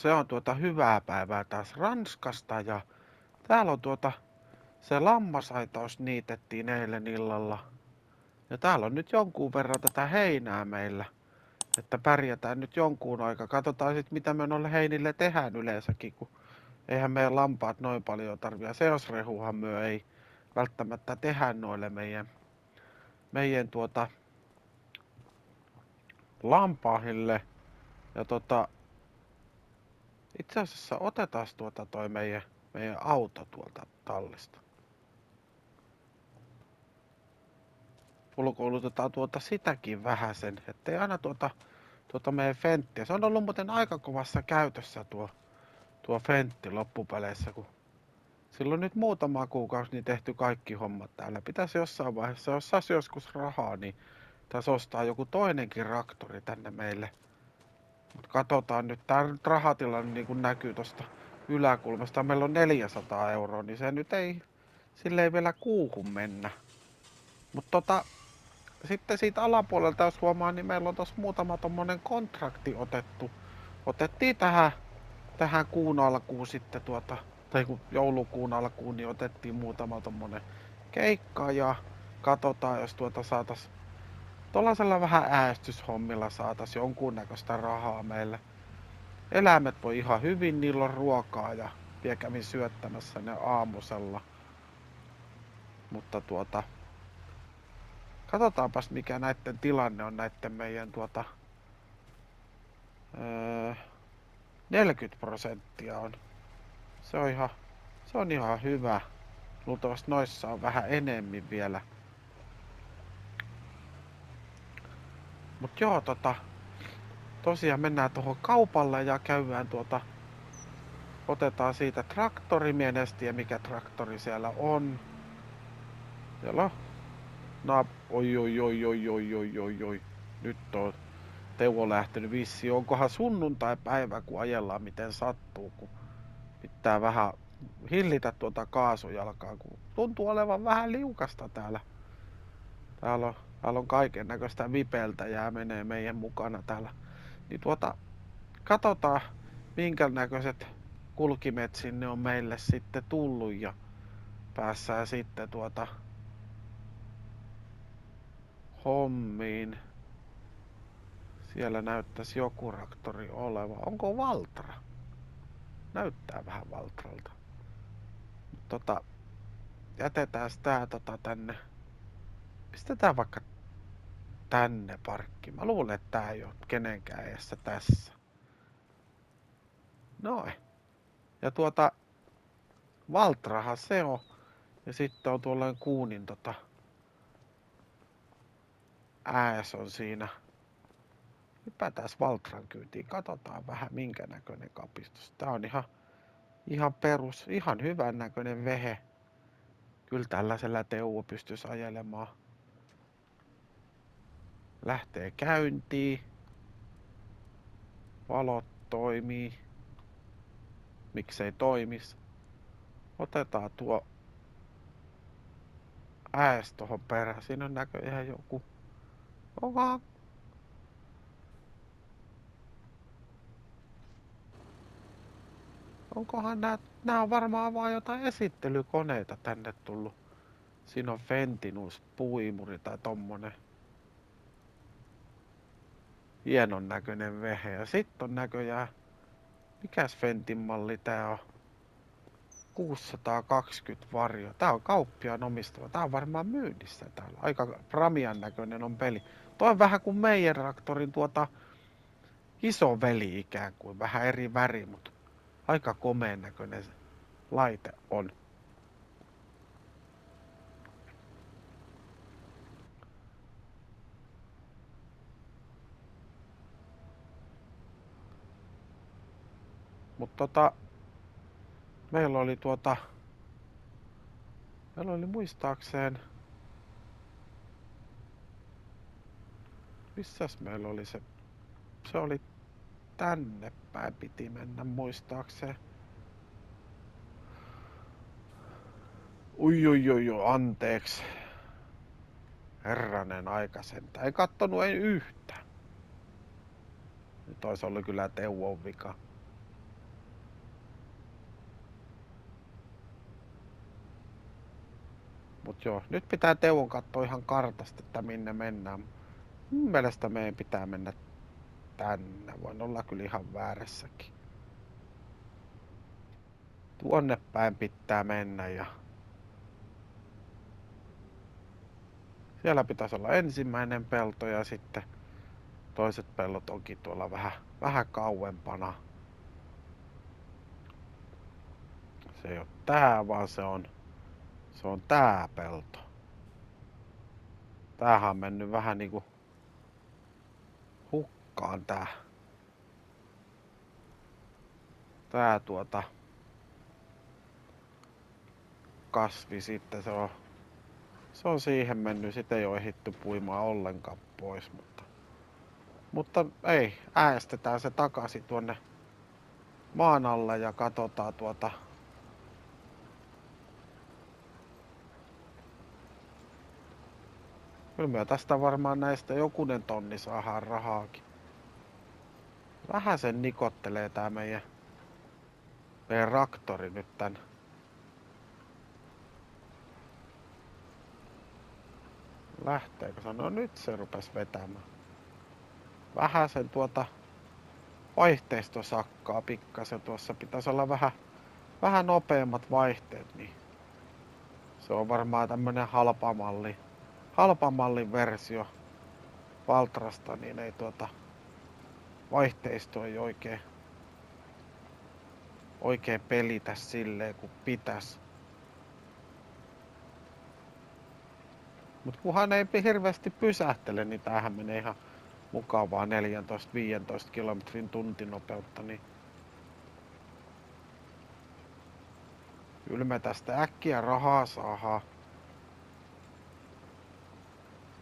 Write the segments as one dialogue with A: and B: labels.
A: se on hyvää päivää taas Ranskasta ja täällä on se lammasaitaus niitettiin eilen illalla. Ja täällä on nyt jonkun verran tätä heinää meillä, että pärjätään nyt jonkun aika. Katsotaan sitten mitä me noille heinille tehdään yleensäkin, kun eihän meidän lampaat noin paljon tarvitse. Ja seosrehuhan myö ei välttämättä tehdä noille meidän lampaahille. Ja itse asiassa otetaan toi meidän auto tuolta tallista. Ulkoilutetaan sitäkin vähäsen, ettei aina meidän fenttiä. Se on ollut muuten aika kovassa käytössä tuo fentti loppupeleissä, kun silloin nyt muutama kuukausi niin tehty kaikki hommat täällä. Pitäisi jossain vaiheessa, jos saisi joskus rahaa, niin taisi ostaa joku toinenkin traktori tänne meille. Mutta katsotaan nyt, tää rahatilanne niin kuin näkyy tuosta yläkulmasta. Meillä on 400 €, niin se nyt ei, sille ei vielä kuuhun mennä. Mutta sitten siitä alapuolelta, jos huomaa, niin meillä on tuossa muutama tommonen kontrakti otettu. Otettiin tähän kuun alkuun sitten tai kun joulukuun alkuun, niin otettiin muutama tommonen keikka ja katsotaan, jos saatais tollasella vähän äästyshommilla saatais jonkunnäköistä rahaa meille. Eläimet voi ihan hyvin, niillä on ruokaa ja vielä kävin syöttämässä ne aamusella. Mutta katsotaanpas mikä näitten tilanne on näitten meidän 40% on. Se on ihan hyvä. Luultavasti noissa on vähän enemmän vielä. Mut joo, tosiaan mennään tuohon kaupalle ja käydään otetaan siitä traktori, mie en tiedä mikä traktori siellä on. Siellä on oi. Nyt on Teuvo lähtenyt vissiin. Onkohan sunnuntai-päivä, kun ajellaan miten sattuu, kun pitää vähän hillitä kaasujalkaa, kun tuntuu olevan vähän liukasta täällä. Täällä on kaiken näköistä vipeltäjää menee meidän mukana täällä. Niin katsotaan minkä näköiset kulkimet sinne on meille sitten tullut ja päässään sitten hommiin. Siellä näyttäisi joku traktori oleva. Onko Valtra? Näyttää vähän Valtralta. Jätetään tää tänne. Pistetään vaikka tänne parkki. Mä luulen, että tää ei oo kenenkään eessä tässä. Noin. Ja Valtrahan se on. Ja sitten on tuollainen Kuunin ääs on siinä. Hypätään Valtran kyytiin. Katsotaan vähän minkä näköinen kapistus. Tää on ihan perus, ihan hyvän näköinen vehe. Kyllä tällaisella Teuvo pystyisi ajelemaan. Lähtee käyntiin. Valot toimii. Miksei toimis. Otetaan tuo ääs tohon perään. Siinä on näköjään joku. Onkohan nää on varmaan vaan jotain esittelykoneita tänne tullut. Siinä on Fentinus puimuri tai tommonen hienon näköinen vehe. Ja sitten on näköjään, mikäs Fentin malli tää on? 620 varjo. Tää on kauppiaan omistama. Tää on varmaan myynnissä täällä. Aika pramian näköinen on peli. Toi on vähän kuin meidän traktorin iso veli ikään kuin. Vähän eri väri, mutta aika komeen näköinen laite on. Mutta meillä oli muistaakseen, missäs meillä oli se oli tänne päin piti mennä muistaakseen. Oi, anteeksi. Herranen aika sentään. Ei kattonut yhtään. Nyt olisi ollut kyllä Teuvon vika. Mut joo, nyt pitää Teuvon katsoa ihan kartasta, että minne mennään. Mun mielestä meidän pitää mennä tänne. Voin olla kyllä ihan väärässäkin. Tuonne päin pitää mennä ja siellä pitäisi olla ensimmäinen pelto ja sitten toiset pellot onkin tuolla vähän kauempana. Se ei ole tää, vaan se on tää pelto. Tämähän on mennyt vähän niinku hukkaan tää kasvi sitten. Se on siihen mennyt, sitä ei ole ehditty puimaan ollenkaan pois, mutta ei, äästetään se takaisin tuonne maan alle ja katsotaan kyllä me tästä varmaan näistä jokunen tonni saadaan rahaakin. Vähän sen nikottelee tää meidän traktori nyt tän. Lähteekö se? No nyt se rupes vetämään. Vähän sen vaihteisto sakkaa pikkasen. Tuossa pitäisi olla vähän nopeammat vaihteet, niin se on varmaan tämmönen halpamallin versio Valtrasta, niin ei vaihteisto ei oikein pelitä silleen kuin pitäisi. Mut kunhan ei hirveästi pysähtele, niin tämähän menee ihan mukavaa 14-15 kilometrin tuntinopeutta, niin kyllä me tästä äkkiä rahaa saadaan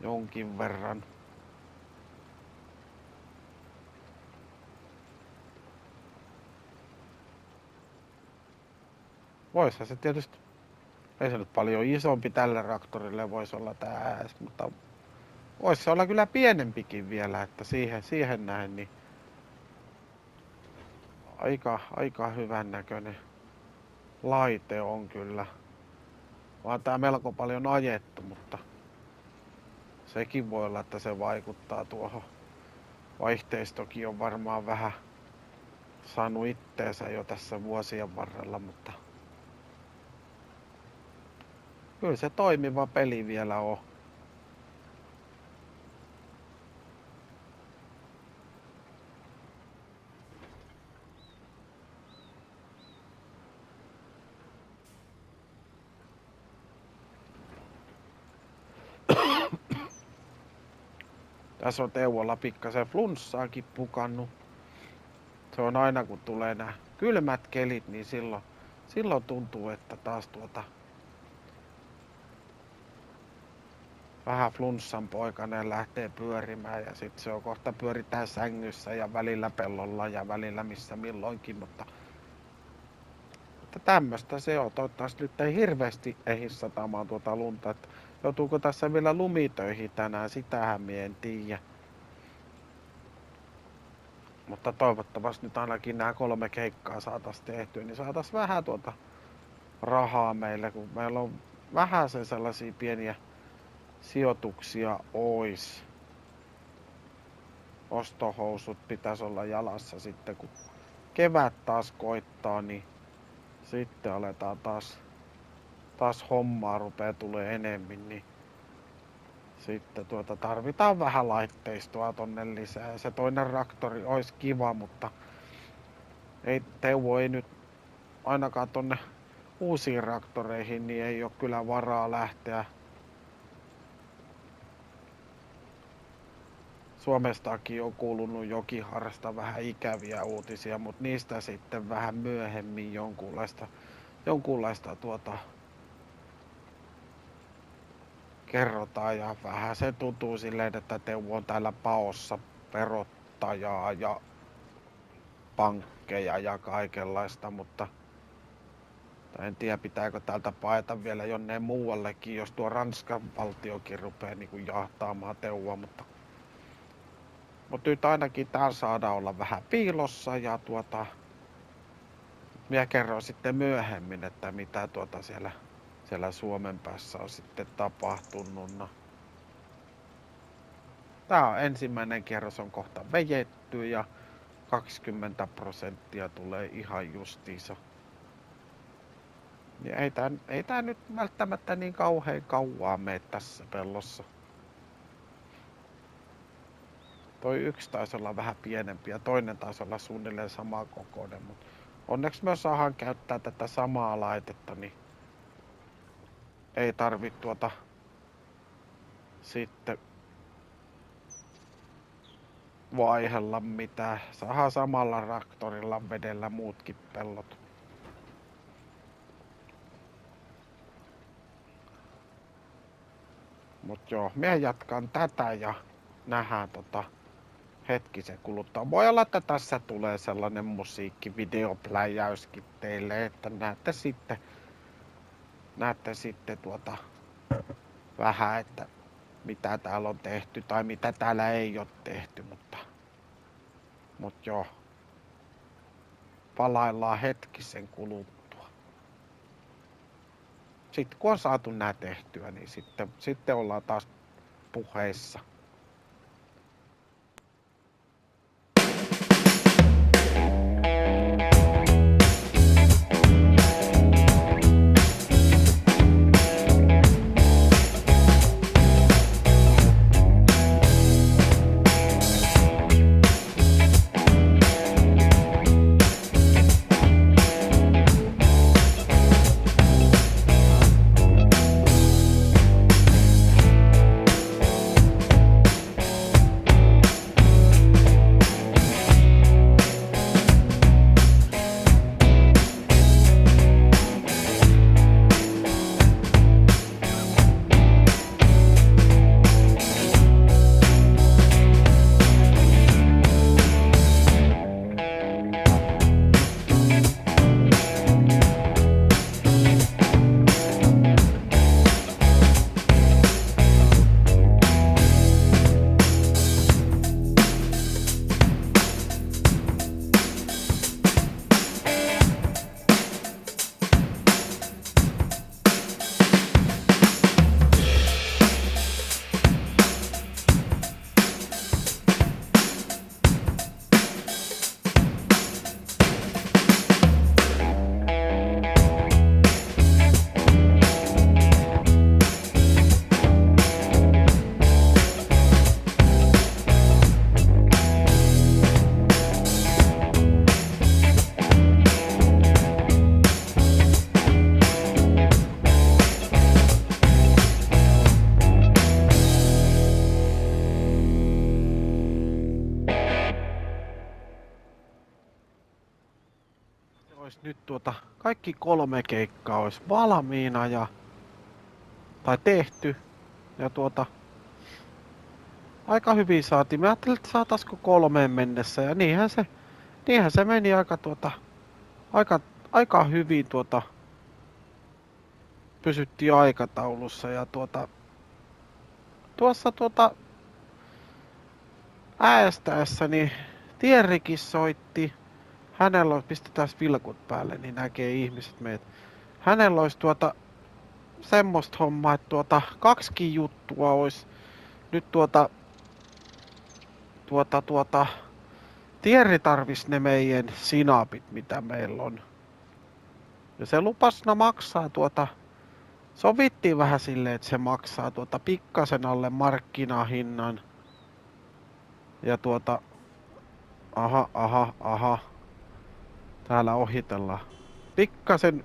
A: jonkin verran. Voisihan se tietysti, ei se nyt paljon isompi tälle traktorille voisi olla tää ääs, mutta voisi se olla kyllä pienempikin vielä, että siihen näin niin aika hyvän näköinen laite on kyllä. Vaan tää melko paljon ajettu, mutta sekin voi olla, että se vaikuttaa tuohon. Vaihteistokin on varmaan vähän saanut itteensä jo tässä vuosien varrella, mutta kyllä se toimiva peli vielä on. Tässä on Teuvolla pikkasen flunssaakin pukannut. Se on aina kun tulee nämä kylmät kelit, niin silloin tuntuu, että taas vähän flunssan poikainen lähtee pyörimään ja sitten se on kohta pyöritään sängyssä ja välillä pellolla ja välillä missä milloinkin, mutta tämmöstä se on. Toivottavasti nyt ei hirveästi ehdi satamaan lunta. Että joutuuko tässä vielä lumitöihin tänään, sitähän mie en tiedä. Mutta toivottavasti nyt ainakin nämä 3 keikkaa saatais tehtyä, niin saatais vähän rahaa meille, kun meillä on vähän sellaisia pieniä sijoituksia ois. Ostohousut pitäisi olla jalassa sitten, kun kevät taas koittaa, niin sitten aletaan taas hommaa rupee tulee enemmän, niin sitten tarvitaan vähän laitteistoa tonne lisää. Se toinen traktori olisi kiva, mutta Teuvo ei nyt ainakaan tonne uusiin traktoreihin, niin ei ole kyllä varaa lähteä. Suomestakin on kuulunut Jokiharrasta vähän ikäviä uutisia, mutta niistä sitten vähän myöhemmin jonkunlaista kerrotaan ja vähän se tuntuu silleen, että Teuvo on täällä paossa verottajaa ja pankkeja ja kaikenlaista, mutta en tiedä pitääkö täältä paeta vielä jonneen muuallekin, jos tuo Ranskan valtiokin rupeaa niinku jahtaamaan Teuvoa, mutta nyt ainakin täällä saadaan olla vähän piilossa ja minä kerron sitten myöhemmin, että mitä siellä Suomen päässä on sitten tapahtunut. No. Tää on ensimmäinen kerros on kohta vejetty ja 20% tulee ihan justiinsa. Niin ei tää nyt välttämättä niin kauhean kauaa mene tässä pellossa. Toi yksi taisi olla vähän pienempi ja toinen taisi olla suunnilleen sama kokoinen, mutta onneksi me saadaan käyttää tätä samaa laitetta, niin ei tarvitse sitten vaihella mitään. Saadaan samalla traktorilla vedellä muutkin pellot. Mut joo, minä jatkan tätä ja nähdään hetkisen kuluttua. Voi olla, että tässä tulee sellainen musiikkivideopläjäyskin teille, että näette sitten vähän, että mitä täällä on tehty tai mitä täällä ei ole tehty, mutta joo, palaillaan hetkisen kuluttua. Sitten kun on saatu nää tehtyä, niin sitten ollaan taas puheissa. Nyt kaikki 3 keikkaa olisi valmiina tai tehty ja aika hyvin saatiin. Mä ajattelin, että saataisiko 3 mennessä ja niinhän se meni aika hyvin pysyttiin aikataulussa ja tuossa äästäessä niin Thierrykin soitti. Hänellä olisi, pistetään vilkut päälle, niin näkee ihmiset meitä. Hänellä olisi semmoista hommaa, että 2 juttua olisi nyt Thierry tarvis ne meidän sinapit, mitä meillä on. Ja se lupas maksaa sovittiin vähän silleen, että se maksaa pikkasen alle markkinahinnan. Ja aha. Täällä ohitellaan. Pikkasen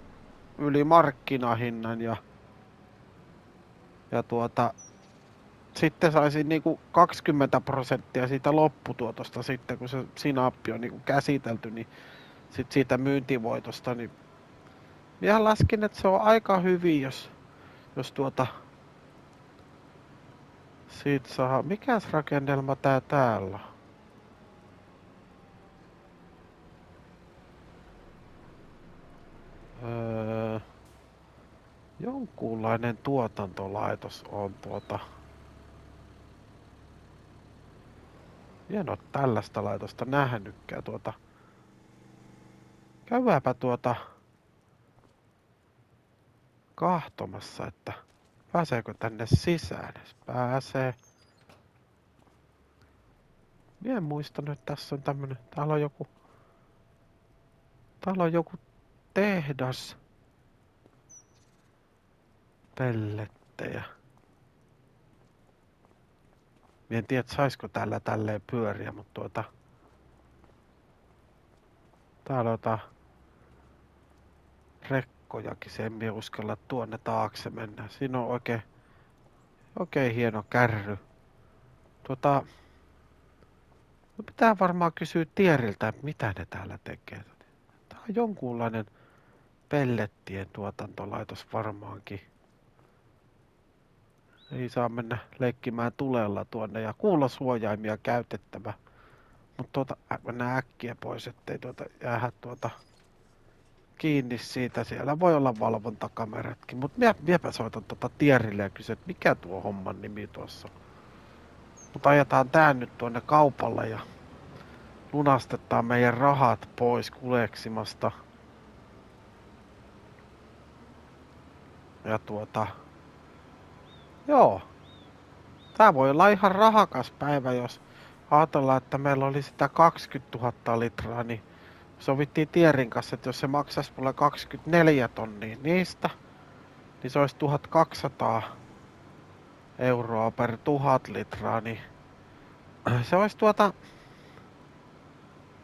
A: yli markkinahinnan ja sitten saisin niinku 20% siitä lopputuotosta sitten, kun se sinappi on niinku käsitelty, niin sit siitä myyntivoitosta, niin minä laskin, että se on aika hyvin, jos siitä saa. Mikäs rakennelma tää täällä on? Jonkunlainen tuotantolaitos on en oo tällaista laitosta nähnytkään käydäänpä kahtomassa, että pääseekö tänne sisään. Pääsee. Mie en muistanut, että tässä on tämmönen. Täällä on joku tehdas. Pellettejä. Mie en tiedä, saisiko täällä tälleen pyöriä, mutta täällä on rekkojakin, se en mie uskalla tuonne taakse mennä. Siinä on oikein hieno kärry. No pitää varmaan kysyä Tieriltä, että mitä ne täällä tekee. Tää on jonkunlainen pellettien tuotantolaitos varmaankin. Ei saa mennä leikkimään tulella tuonne ja kuulosuojaimia käytettävä. Mutta mennään äkkiä pois, ettei jäädä kiinni siitä. Siellä voi olla valvontakameratkin. Mutta miepä soitan Tierille ja kysyn, että mikä tuo homman nimi tuossa on. Mutta ajetaan tää nyt tuonne kaupalle ja lunastetaan meidän rahat pois kuleksimasta. Ja joo. Tää voi olla ihan rahakas päivä, jos ajatellaan, että meillä oli sitä 20 000 litraa, niin sovittiin Tierin kanssa, että jos se maksaisi mulle 24 tonnia niistä, niin se olisi 1200 euroa per 1000 litraa, niin se olisi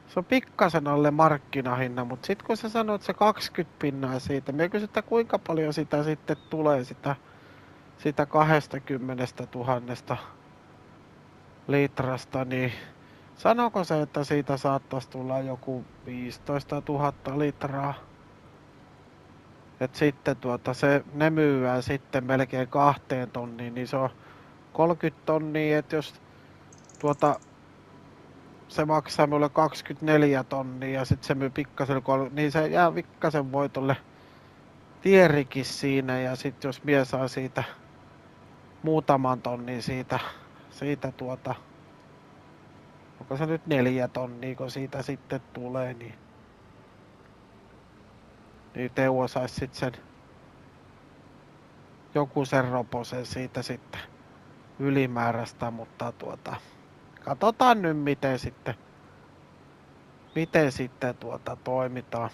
A: se on pikkasen alle markkinahinnan, mutta sitten kun sä sanoit se 20 pinnaa siitä, me kysytään, että kuinka paljon sitä sitten tulee sitä 20 000 litrasta, niin sanooko se, että siitä saattaisi tulla joku 15 000 litraa? Et sitten ne myyään sitten melkein 2 tonniin, niin se on 30 tonnia, että jos se maksaa mulle 24 tonnia ja sitten se myy pikkasen, niin se jää pikkasen voitolle Tierikin siinä ja sitten jos mies saa siitä muutaman tonnin siitä onko se nyt 4 tonnia, kun siitä sitten tulee, niin Teuvo saisi sitten joku sen roposen siitä sitten ylimääräistä, mutta katsotaan nyt miten sitten toimitaan.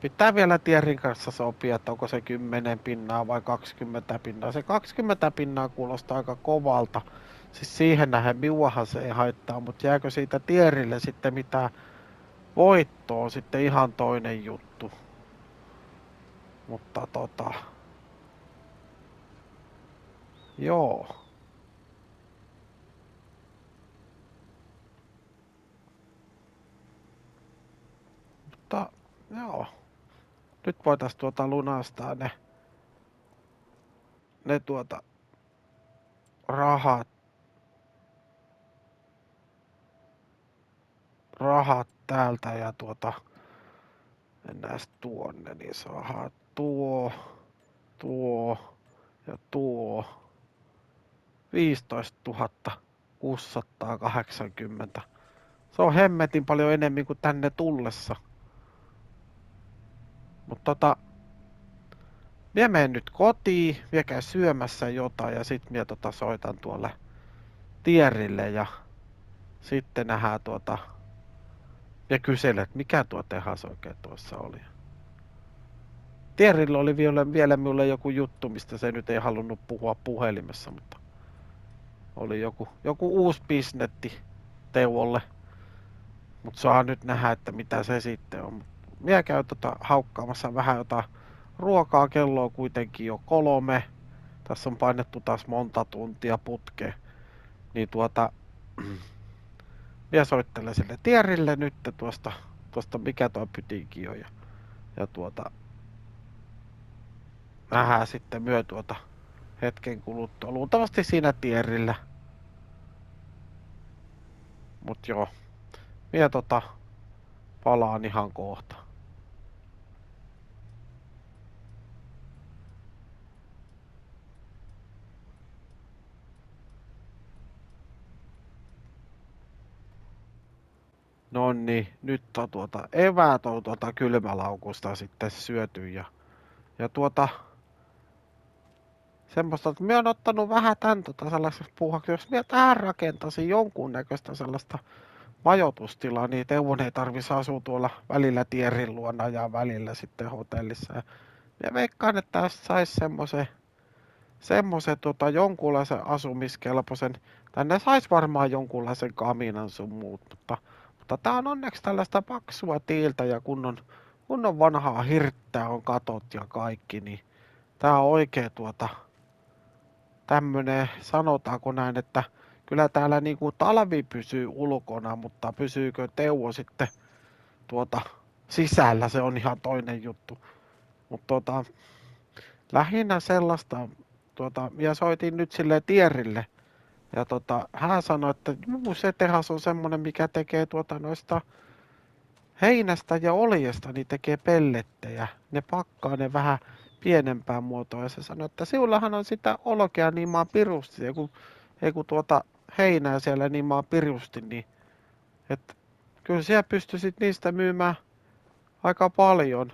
A: Pitää vielä Tierin kanssa sopia, että onko se 10 pinnaa vai 20 pinnaa. Se 20 pinnaa kuulostaa aika kovalta. Siis siihen nähden minuahan se ei haittaa, mutta jääkö siitä Tierille sitten mitään voittoa, sitten ihan toinen juttu. Mutta joo. Mutta joo. Nyt voitais lunastaa ne rahat täältä ja mennään tuonne, niin saadaan tuo ja tuo 15 680. Se on hemmetin paljon enemmän kuin tänne tullessa. Mutta minä menen nyt kotiin, minä käyn syömässä jotain ja sit minä soitan tuolle Tierille ja sitten nähdään ja kyselen, että mikä tuo tehas oikein tuossa oli. Tierillä oli vielä minulle joku juttu, mistä se nyt ei halunnut puhua puhelimessa, mutta oli joku uusi bisnetti Teuvolle. Mutta saa nyt nähdä, että mitä se sitten on. Minä käyn haukkaamassa vähän jotain ruokaa, kello on kuitenkin jo 3. Tässä on painettu taas monta tuntia putkeen. Niin minä soittelen sille Tierille nyt tuosta mikä tuo pytiikki on. Ja nähdään sitten myö hetken kuluttua. Luultavasti siinä Tierillä. Mut joo. Minä palaan ihan kohta. No niin, nyt on eväät on kylmälaukusta sitten syöty ja semmoista, että minä olen ottanut vähän tän sellaiseksi puuhaksi, jos minä tähän rakentaisin jonkunnäköistä sellaista majoitustilaa, niin Teuvon ei tarvitsisi asua tuolla välillä tierin luona ja välillä sitten hotellissa. Ja minä veikkaan, että tästä saisi semmoisen jonkunlaisen asumiskelpoisen, tänne saisi varmaan jonkunlaisen kaminan sun muut, mutta tää on onneksi tällaista paksua tiiltä ja kunnon vanhaa hirttää on katot ja kaikki, niin tää on oikein tämmönen, sanotaanko näin, että kyllä täällä niinku talvi pysyy ulkona, mutta pysyykö Teuvo sitten tuota sisällä, se on ihan toinen juttu. Mutta lähinnä sellaista, ja soitin nyt sille Tierille, ja hän sanoi, että juu, se tehas on semmonen, mikä tekee noista heinästä ja oljesta, niin tekee pellettejä. Ne pakkaa ne vähän pienempään muotoon, ja se sanoi, että sinullahan on sitä olkea niin maan pirusti, ei kun heinää siellä niin maan pirusti, niin että kyllä siellä pystyisit niistä myymään aika paljon.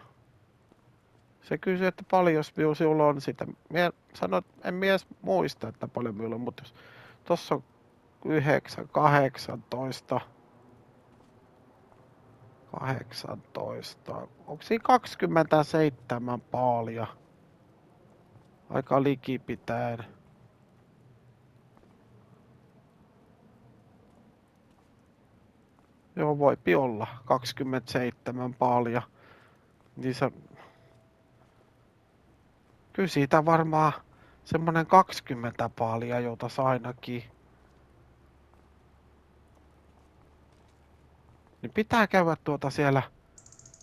A: Se kysyi, että paljon sinulla on sitä. Minä sanoin, että en mies muista, että paljon minulla on, mutta jos tossa on 9, 18, 18, onko siinä 27 paalia? Aika likipitäen. Joo, voipi olla 27 paalia. Niin se, kyllä siitä varmaan semmonen 20 paalia joutais ainakin. Niin pitää käydä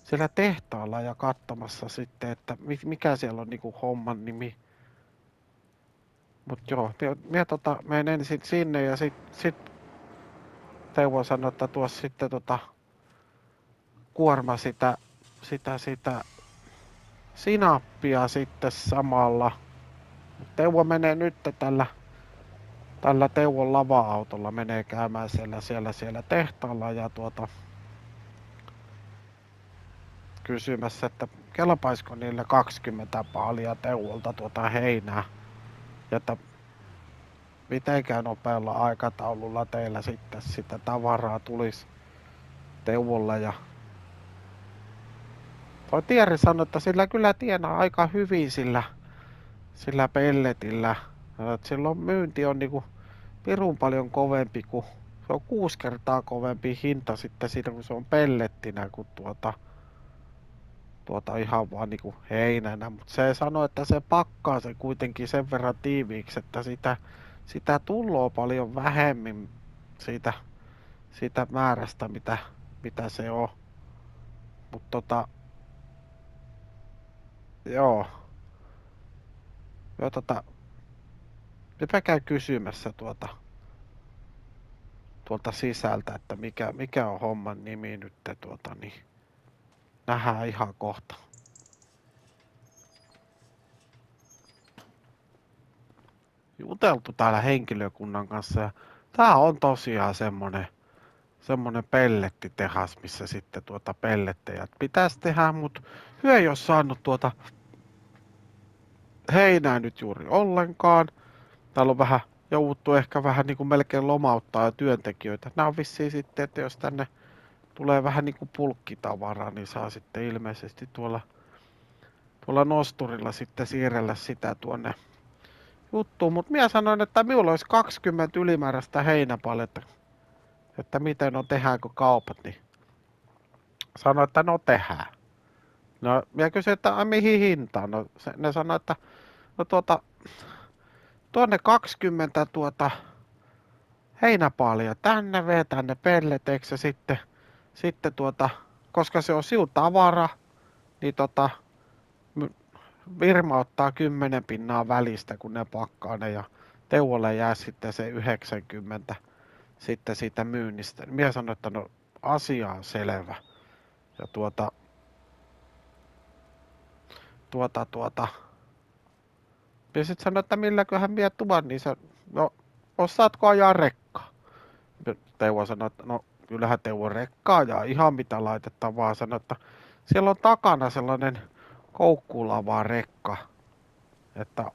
A: siellä tehtaalla ja katsomassa sitten, että mikä siellä on niinku homman nimi. Mut joo, minä menen ensin sinne ja sit Teuvo sanoi, että tuossa sitten kuorma sitä sinappia sitten samalla. Teuvo menee nyt tällä Teuvon lava-autolla menee käymään siellä tehtaalla ja kysymässä, että kelpaisiko niille 20 paalia Teuvolta heinää. Ja että mitenkään nopealla aikataululla teillä sitten sitä tavaraa tulisi Teuvolle. Ja toi Tieri sanoi, että sillä kyllä tienaa aika hyvin sillä pelletillä. Että silloin myynti on niinku pirun paljon kovempi kuin se on 6 kertaa kovempi hinta sitten siinä, kun se on pellettinä kuin ihan vaan niinku heinänä. Mutta se sanoi, että se pakkaa se kuitenkin sen verran tiiviiksi, että sitä tulloo paljon vähemmin siitä määrästä, mitä se on. Mutta joo. Joo, minäpä käyn kysymässä tuolta sisältä, että mikä on homman nimi nyt, niin nähdään ihan kohta. Juteltu täällä henkilökunnan kanssa ja tää on tosiaan semmonen pellettitehas, missä sitten pellettejä pitäisi tehdä, mutta hyö ei ole saanut heinää nyt juuri ollenkaan. Täällä on jouduttu ehkä vähän niin kuin melkein lomauttaa työntekijöitä. Nämä on vissiin sitten, että jos tänne tulee vähän niin kuin pulkkitavaraa, niin saa sitten ilmeisesti tuolla nosturilla sitten siirrellä sitä tuonne juttuun. Mutta minä sanoin, että minulla olisi 20 ylimääräistä heinäpaletta, että miten on tehdäänkö kaupat, niin sanoi, että no tehdään. No, minä kysyin, että mihin hintaan. No, ne sanoi, että no tuonne 20 heinäpaalia tänne, vetään ne pelleteiksi ja sitten koska se on sinun tavara, niin firma ottaa 10 pinnaa välistä, kun ne pakkaa ne ja Teuvolle jää sitten se 90 sitten siitä myynnistä. Minä sanoin, että no asia on selvä. Ja minä sitten sanoin, että milläköhän minä tuon, niin se, no osaatko ajaa rekkaa? Teuvo sanoi, että no kyllähän Teuvo rekkaa ja ihan mitä laitettavaa sanoi, että siellä on takana sellainen koukkulava rekka, että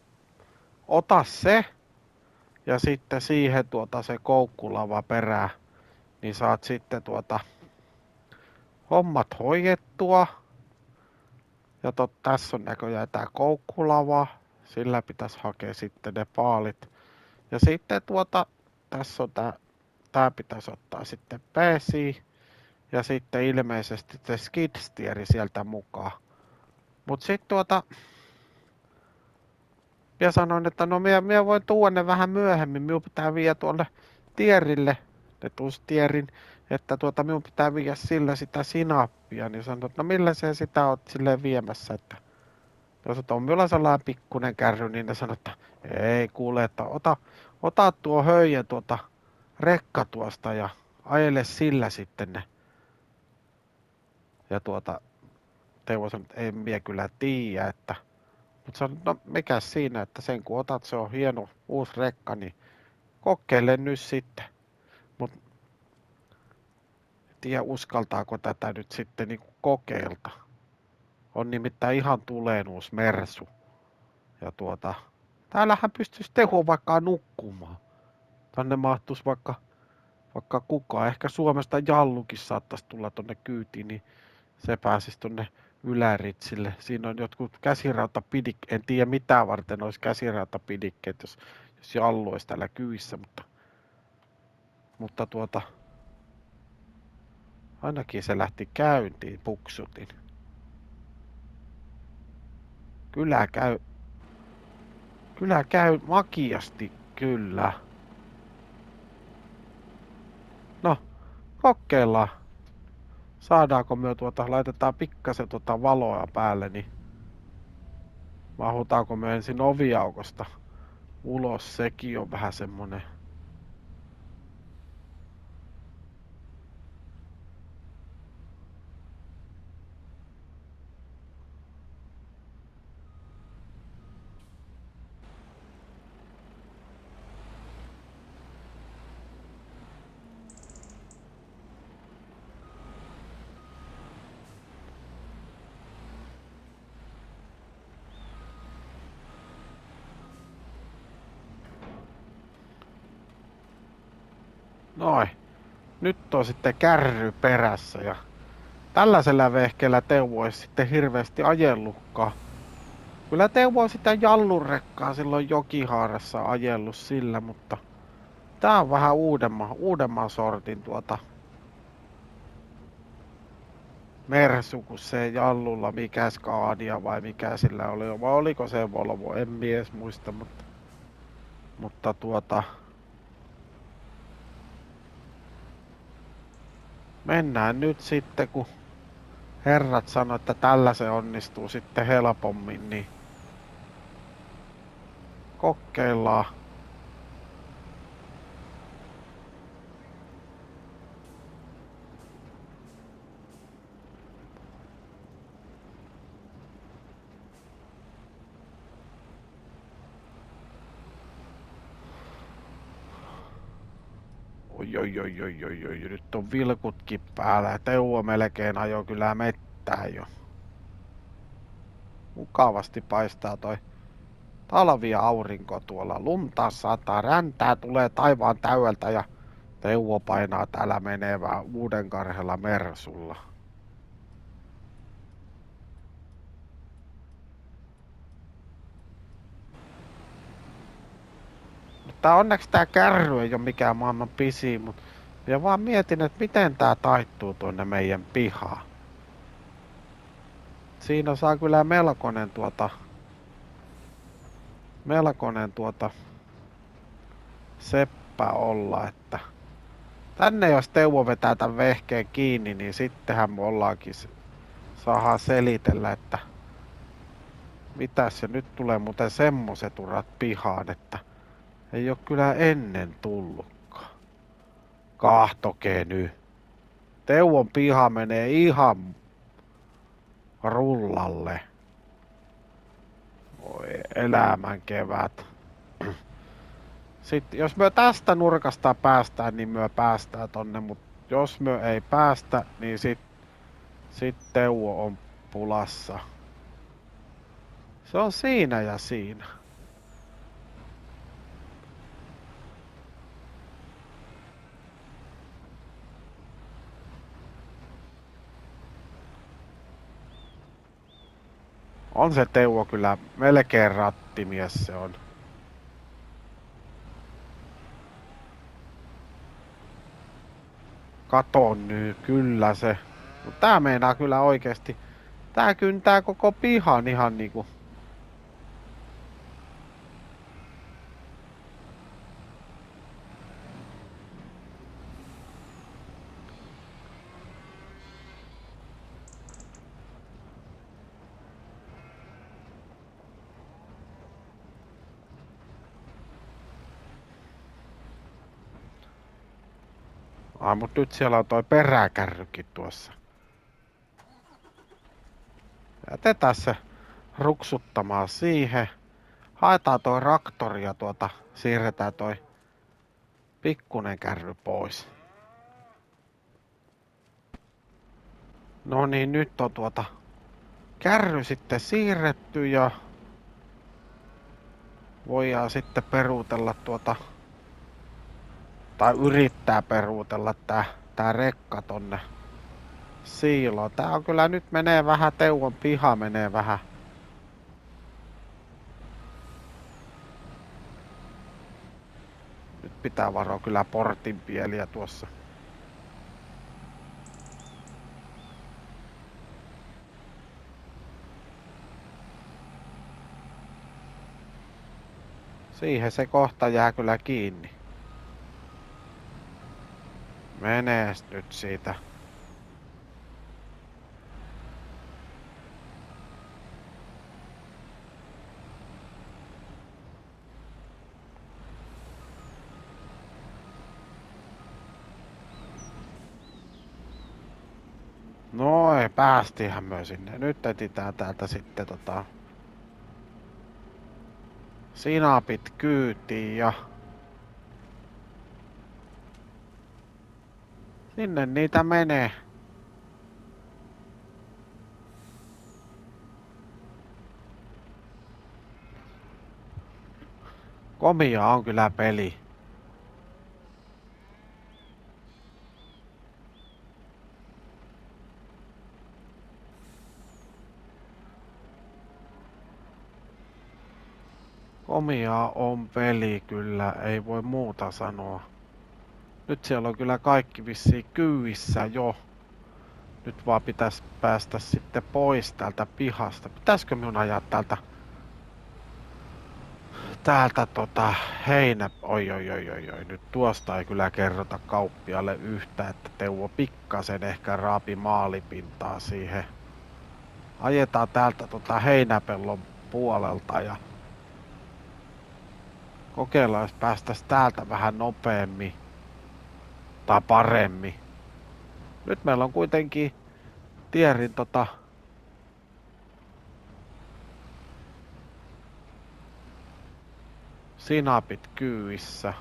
A: ota se ja sitten siihen se koukkulava perää, niin saat sitten hommat hoidettua. Ja tässä on näköjään tää koukkulava, sillä pitäisi hakea sitten ne paalit. Ja sitten tässä on tää pitäisi ottaa sitten peesiin. Ja sitten ilmeisesti se skidstieri sieltä mukaan. Mut sit minä sanoin, että no minä voin tuoda ne vähän myöhemmin. Minun pitää viedä tuolle tierille, tierin, että minun pitää viedä sillä sitä sinappia. Niin sanoin, että no millä se sitä oot silleen viemässä, että jos on minulla sellainen pikkunen kärry, niin ne sanoi, että ei kuule, että ota tuo höijä rekka tuosta ja ajele sillä sitten ne. Ja Teuvo sanoi, että en minä kyllä tiedä, että mutta sanoin, no mikäs siinä, että sen kun otat, se on hieno uusi rekka, niin kokeile nyt sitten. Mut en tiedä uskaltaako tätä nyt sitten niin kokeilta. On nimittäin ihan tuleen uusi Mersu. Ja täällähän pystyisi Teuvo vaikka nukkumaan. Tänne mahtuisi vaikka kukaan. Ehkä Suomesta Jallukin saattaisi tulla tonne kyytiin, niin se pääsisi tonne yläritsille. Siinä on jotkut käsirautapidikkeet. En tiedä mitä varten olisi käsirautapidikkeet, jos Jallu olisi täällä kyissä, mutta ainakin se lähti käyntiin, puksutin. Kyllä käy makiasti, kyllä. No, kokeillaan. Saadaanko me laitetaan pikkasen valoa päälle, niin mahutaanko me ensin oviaukosta ulos, sekin on vähän semmonen. Noin. Nyt on sitten kärry perässä ja tällaisella vehkeellä Teuvo olisi sitten hirveästi ajellutkaan. Kyllä Teuvo on sitä jallurekkaa silloin Jokihaarassa ajellut sillä, mutta tää on vähän uudemman sortin Mersu, kun se jallulla mikä Scania vai mikä sillä oli, vai oliko se Volvo, en mies muista, mutta mennään nyt sitten, kun herrat sanoi, että tällä se onnistuu sitten helpommin, niin kokeillaan. Oi, nyt on vilkutkin päällä ja Teuvo melkein ajoi kyllä mettään jo. Mukavasti paistaa toi talviaurinko tuolla, lunta sataa, räntää tulee taivaan täydeltä ja Teuvo painaa täällä menevää Uudenkarhella Mersulla. Mutta onneksi tää kärry ei ole mikään maailman pisin, mutta ja vaan mietin, että miten tää taittuu tuonne meidän pihaan. Siinä saa kyllä melkoinen seppä olla, että tänne jos Teuvo vetää tän vehkeen kiinni, niin sittenhän me ollaankin saadaan selitellä, että mitäs se nyt tulee muuten semmoset urat pihaan, että ei oo kyllä ennen tullutkaan. Kahtokee nyt. Teuvon piha menee ihan rullalle. Voi elämän kevät. Sitten jos me tästä nurkasta päästään, niin me päästään tonne, mut jos me ei päästä, niin sit Teuvo on pulassa. Se on siinä ja siinä. On se Teuvo kyllä melkein rattimies se on. Katon nyt, kyllä se. Mut tää meinaa kyllä oikeesti. Tää kyntää koko pihan ihan niinku. Mut nyt siellä on toi peräkärrykin tuossa. Jätetään se ruksuttamaan siihen. Haetaan toi traktori ja siirretään toi pikkunen kärry pois. No niin, nyt on kärry sitten siirretty ja voidaan sitten peruutella tai yrittää peruutella tää rekka tonne siiloon. Tää on kyllä nyt menee vähän, Teuvon piha menee vähän. Nyt pitää varoa kyllä portinpieliä tuossa. Siihen se kohta jää kyllä kiinni. Menees nyt siitä. Noin, päästiinhän me sinne. Nyt etsitään täältä sitten sinapit kyytiin ja sinne niitä menee. Komia on kyllä peli. Komia on peli kyllä, ei voi muuta sanoa. Nyt siellä on kyllä kaikki vissiin kyyvissä jo. Nyt vaan pitäisi päästä sitten pois täältä pihasta. Pitäisikö minun ajaa täältä heinä... Oi. Nyt tuosta ei kyllä kerrota kauppialle yhtä, että Teuvo pikkasen ehkä raapi maalipintaa siihen. Ajetaan täältä heinäpellon puolelta ja kokeillaan, jos päästäis täältä vähän nopeammin tai paremmin. Nyt meillä on kuitenkin Tierin sinapit kyyvissä.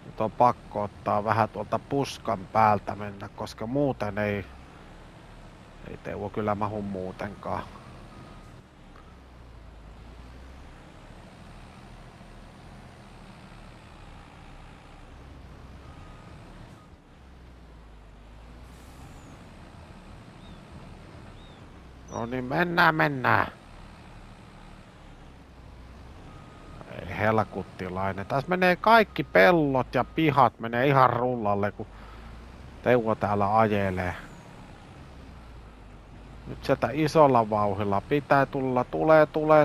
A: Nyt on pakko ottaa vähän tuolta puskan päältä mennä, koska muuten ei Teuvo kyllä mahu muutenkaan. No niin, mennään. Ei helkuttilainen. Tässä menee kaikki pellot ja pihat menee ihan rullalle, kun Teuvo täällä ajelee. Nyt sieltä isolla vauhilla pitää tulla.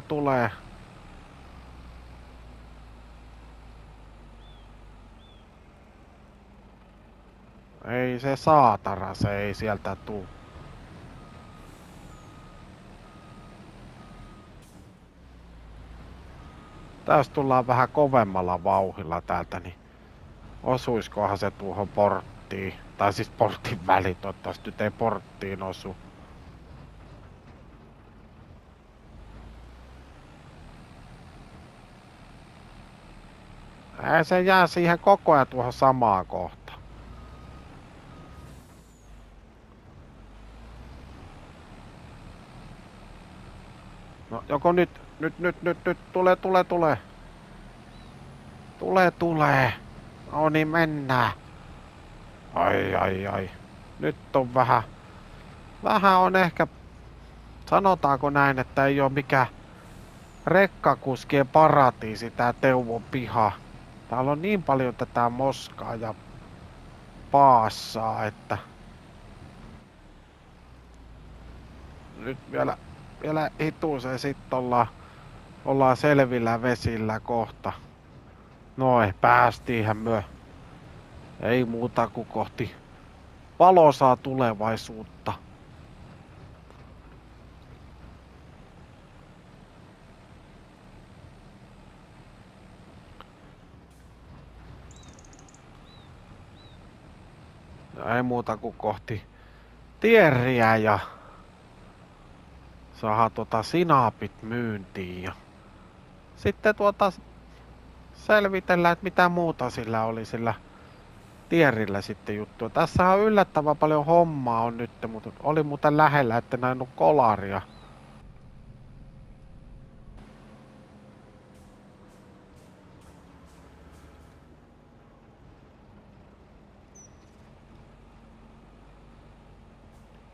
A: Tulee. Ei se saatara, se ei sieltä tuu. Tästä tullaan vähän kovemmalla vauhilla täältä, niin osuiskohan se tuohon porttiin. Tai siis portin väliin, toivottavasti nyt ei porttiin osu. Ei se jää siihen koko ajan tuohon samaan kohtaan. Joko nyt, tule. Tule. No niin, mennään. Ai. Nyt on vähän on ehkä, sanotaanko näin, että ei oo mikään rekkakuskien paratiisi tää Teuvon piha. Täällä on niin paljon tätä moskaa ja paassaa, että nyt vielä hituuseen sitten ollaan selvillä vesillä kohta. Noin, päästiinhän myö. Ei muuta kuin kohti valoisaa tulevaisuutta. Ja ei muuta kuin kohti tieriä ja saadaan sinapit myyntiin ja sitten selvitellään, että mitä muuta sillä oli sillä tierillä sitten juttua. Tässä on yllättävän paljon hommaa on nyt, mutta oli muuten lähellä, että näin on kolaria.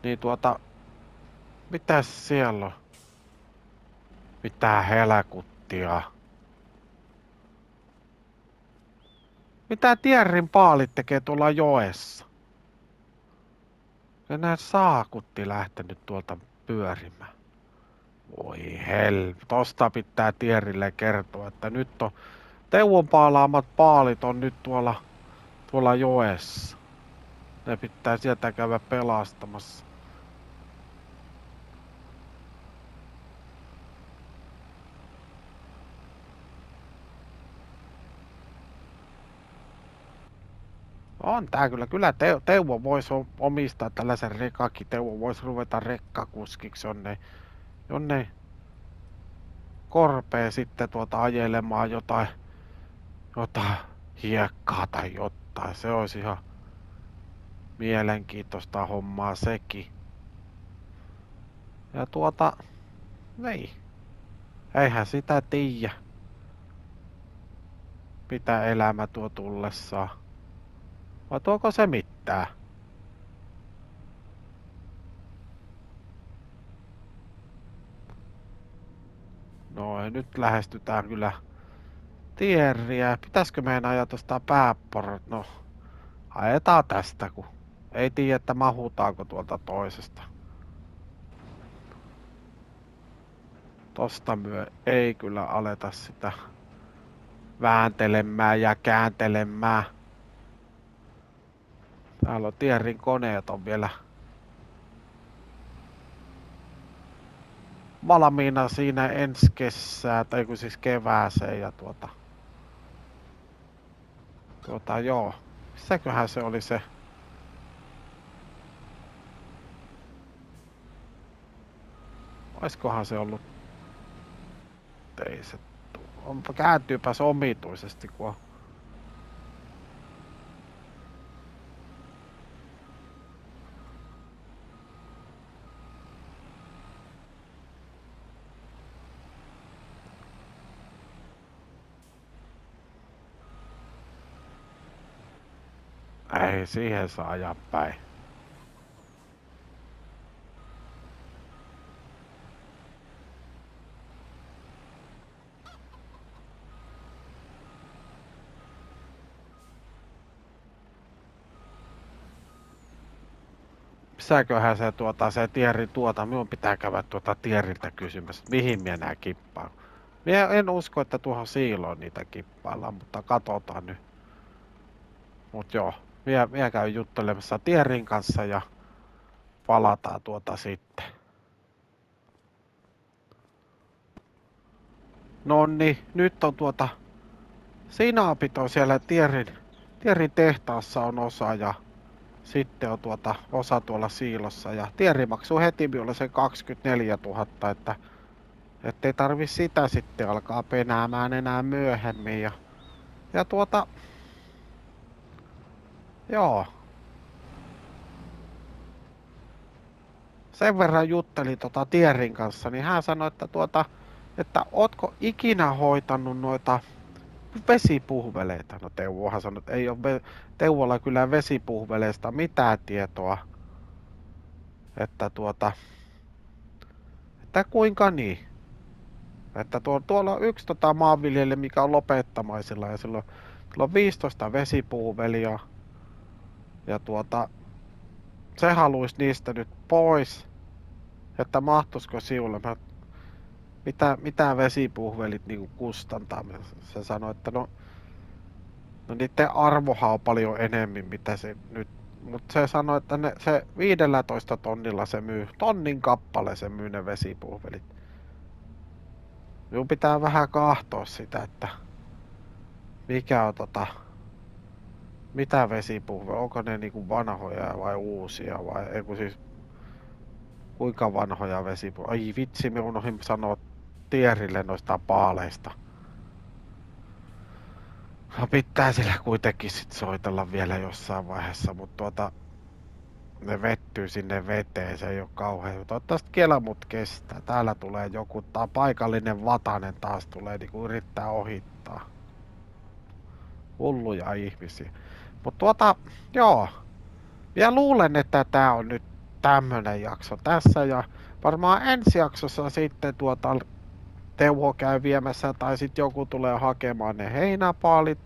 A: Niin mitäs siellä on? Mitä helkuttia? Mitä tierrin paalit tekee tuolla joessa? Enää saakutti lähtenyt tuolta pyörimään. Voi tosta pitää tierille kertoa, että nyt on Teuvon paalaamat paalit on nyt tuolla joessa. Ne pitää sieltä käydä pelastamassa. On tää kyllä Teuvo voisi omistaa tällaisen rekakin. Teuvo voisi ruveta rekkakuskiksi jonne korpee sitten ajelemaan jotain hiekkaa tai jotain. Se olisi ihan mielenkiintoista hommaa sekin. Ja niin. Eihän sitä tiedä, mitä elämä tuo tullessaan. Vai tuoko se mitään? No nyt lähestytään kyllä tieriä. Pitäisikö meidän ajaa tuosta pääporot? No, ajetaan tästä, kun ei tiedä, että mahutaanko tuolta toisesta. Tosta ei kyllä aleta sitä vääntelemään ja kääntelemään. Täällä on tierin koneet on vielä valmiina siinä ensi kesää, tai kun siis kevääseen ja joo. Missäköhän se oli se? Oiskohan se ollut? Ei se kääntyypäs omituisesti, kun on. Ei siihen saa ajaa päin. Missäköhän se se tieri minun pitää käydä tieriltä kysymässä, mihin minä nää kippaan. Minä en usko, että tuohon siiloon niitä kippaillaan, mutta katsotaan nyt. Mut joo, minä käyn juttelemassa tierin kanssa ja palataan sitten. Nonni, nyt on sinapit on siellä tierin tehtaassa on osa ja sitten on osa tuolla siilossa ja tieri maksuu heti minulle sen 24 000, että ettei tarvi sitä sitten alkaa penäämään enää myöhemmin ja joo. Sen verran juttelin tierin kanssa, niin hän sanoi, että että ootko ikinä hoitanut noita vesipuhveleita? No Teuvohan sanoi, että ei ole Teuvolla kyllä vesipuhveleista mitään tietoa. Että että kuinka niin? Että tuolla on yksi maanviljelijä, mikä on lopettamaisilla ja sillä on 15 vesipuhvelia. Ja se haluaisi niistä nyt pois, että mahtuisiko sinulle. Mitä vesipuhvelit niinku kustantaa? Se sanoi, että no niiden arvohan on paljon enemmän, mitä se nyt. Mutta se sanoi, että se 15 tonnilla se myy, tonnin kappale se myy ne vesipuhvelit. Minun pitää vähän kahtoa sitä, että mikä on mitä vesipuhvelit, onko ne niinku vanhoja vai uusia vai eiku siis kuinka vanhoja vesipuhvelit. Ai vitsi, minä unohdin sanoa Tierille noista paaleista. No pitää sillä kuitenkin sit soitella vielä jossain vaiheessa, mutta ne vettyy sinne veteen, se ei oo kauhean. Toivottavasti Kelamut kestää. Täällä tulee joku paikallinen vatanen taas tulee niinku yrittää ohittaa. Hulluja ihmisiä. Mut joo. Ja luulen, että tää on nyt tämmönen jakso tässä ja varmaan ensi jaksossa sitten Teuvo käy viemässä tai sitten joku tulee hakemaan ne heinäpaalit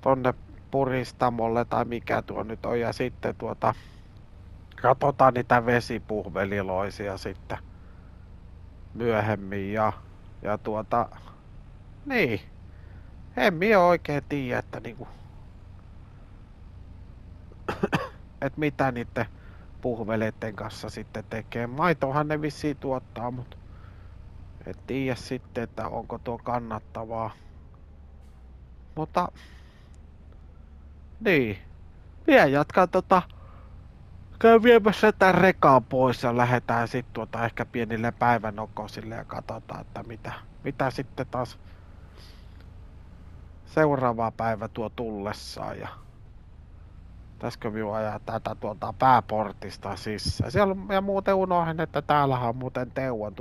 A: tonne puristamolle tai mikä tuo nyt on ja sitten katsotaan niitä vesipuhveliloisia sitten myöhemmin ja niin, en minä oikein tiedä, että niinku, et mitä niiden puhveleiden kanssa sitten tekee. Maitohan ne vissiin tuottaa, mutta en tiedä sitten, että onko tuo kannattavaa. Mutta niin, vielä jatkan käy viemässä tän rekaan pois ja lähdetään sit ehkä pienille päivänokosille ja katsotaan, että mitä sitten taas seuraava päivä tuo tullessaan ja täskö minun ajaa tätä pääportista sisään. Siellä ja muuten unohdin, että täällähän on muuten Teuon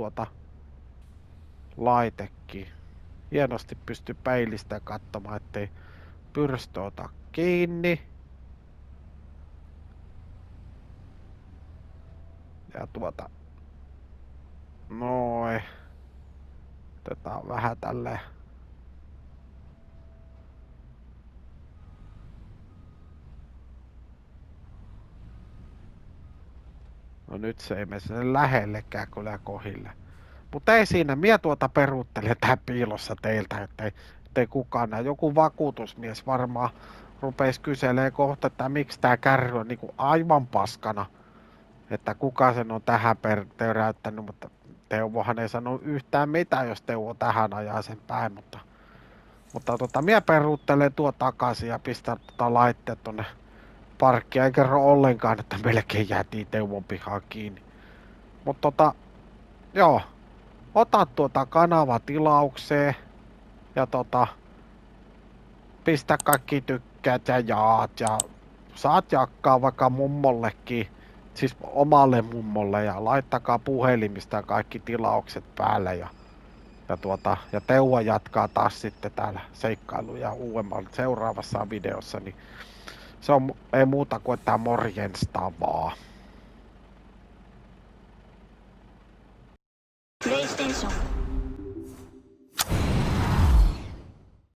A: laitekin. Hienosti pystyy peilistä katsomaan, ettei pyrstö ota kiinni. Ja noin. Otetaan vähän tälleen. No nyt se ei mene sen lähellekään kyllä kohille. Mutta ei siinä, minä peruuttelen tää piilossa teiltä, ettei kukaan näe. Joku vakuutusmies varmaan rupeisi kyselee kohta, että miksi tää kärry on niinku aivan paskana. Että kuka sen on tähän töräyttänyt, mutta Teuvohan ei sano yhtään mitään, jos Teuvo tähän ajaa sen päin, mutta minä peruuttelen tuo takaisin ja pistän laitteet tonne parkkiin. En kerro ollenkaan, että melkein jäätiin Teuvon pihaan kiinni. Mutta joo, ota kanava tilaukseen ja pistä kaikki tykkäät ja jaat ja saat jakkaa vaikka mummollekin, siis omalle mummolle ja laittakaa puhelimista kaikki tilaukset päälle ja Teuvo jatkaa taas sitten täällä seikkailuja uudemmalla seuraavassa videossa, niin se on ei muuta kuin että morjesta vaan.
B: PlayStation